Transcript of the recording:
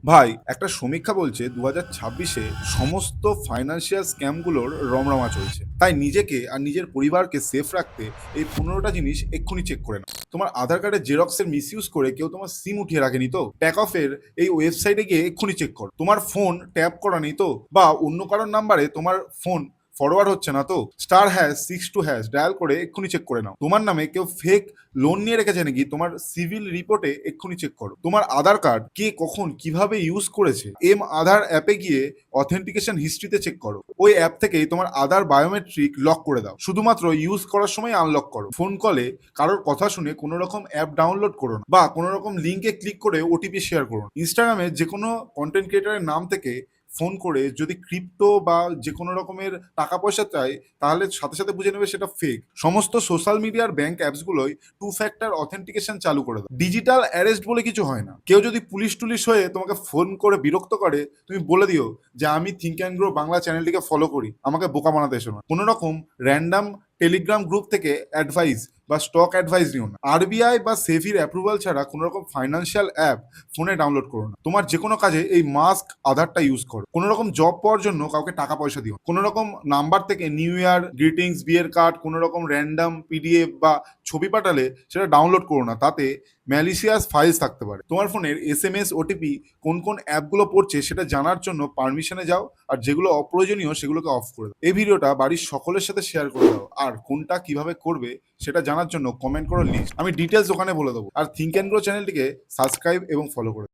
ভাই, একটা সমীক্ষা বলছে ২০২৬-এ সমস্ত ফাইন্যান্সিয়াল স্ক্যামগুলোর রমরমা চলছে। তাই নিজেকে আর নিজের পরিবারকে সেফ রাখতে এই ১৫টা জিনিস এক্ষুনি চেক করে নাও। তোমার আধার কার্ডের জেরক্সের মিসইউজ করে কেউ তোমার সিম উঠিয়ে রাখেনি তো? ট্যাগ অফের এই ওয়েবসাইটে গিয়ে এক্ষুনি চেক করো। তোমার ফোন ট্যাপ করা নেই তো? বা অন্য কারোর নাম্বারে তোমার ফোন ফরওয়ার্ড হচ্ছে না তো? *#62# ডায়াল করে এক্ষুনি চেক করে নাও। তোমার নামে কেউ ফেক লোন নিয়ে রেখেছে নাকি তোমার সিভিল রিপোর্টে এক্ষুনি চেক করো। তোমার আধার কার্ড কে কখন কিভাবে ইউজ করেছে আধার অ্যাপে গিয়ে অথেন্টিকেশন হিস্ট্রিতে চেক করো। ওই অ্যাপ থেকেই তোমার আধার বায়োমেট্রিক লক করে দাও। শুধুমাত্র ইউজ করার সময় আনলক করো। ফোন কলে কারোর কথা শুনে কোনো রকম অ্যাপ ডাউনলোড করো না বা কোনো রকম লিঙ্কে ক্লিক করে ওটিপি শেয়ার করো না। ইনস্টাগ্রামে যে কোনো কন্টেন্ট ক্রিয়েটারের নাম থেকে ফোন করে যদি ক্রিপ্টো বা যে কোনো রকমের টাকা পয়সা চায়, তাহলে সাথে সাথে বুঝে নেবে সেটা ফেক। সমস্ত সোশ্যাল মিডিয়ার ব্যাংক অ্যাপসগুলোই টু ফ্যাক্টর অথেন্টিকেশন চালু করে দাও। ডিজিটাল অ্যারেস্ট বলে কিছু হয় না। কেউ যদি পুলিশ টুলিশ হয়ে তোমাকে ফোন করে বিরক্ত করে, তুমি বলে দিও যে আমি থিঙ্ক অ্যান্ড গ্রো বাংলা চ্যানেলটিকে ফলো করি, আমাকে বোকা বানাতে এসো না। কোনো রকম র্যান্ডাম টেলিগ্রাম গ্রুপ থেকে অ্যাডভাইস বা স্টক অ্যাডভাইস নিও না। আরবিআই বা সেভির অ্যাপ্রুভাল ছাড়া কোনো রকম ফাইন্যান্সিয়াল অ্যাপ ফোনে ডাউনলোড করো না। তোমার যে কোনো কাজে এই মাস্ক আধারটা ইউজ করো। কোনো রকম জব পাওয়ার জন্য কাউকে টাকা পয়সা দিও না। কোনো রকম নাম্বার থেকে নিউ ইয়ার গ্রিটিংস, বিয়ের কার্ড, কোনো রকম র্যান্ডাম পিডিএফ বা ছবি পাঠালে সেটা ডাউনলোড করো না। তাতে ম্যালিসিয়াস ফাইলস থাকতে পারে। তোমার ফোনের এসএমএস, ওটিপি কোন কোন অ্যাপগুলো পড়ছে সেটা জানার জন্য পারমিশনে যাও, আর যেগুলো অপ্রয়োজনীয় সেগুলোকে অফ করে দাও। এই ভিডিওটা বাড়ির সকলের সাথে শেয়ার করে দাও, আর কোনটা কিভাবে করবে সেটা জানার জন্য কমেন্ট করো লিস্ট। আমি ডিটেলস ওখানে বলে দেবো। আর থিঙ্ক অ্যান্ড গ্রো চ্যানেলটিকে সাবস্ক্রাইব এবং ফলো করে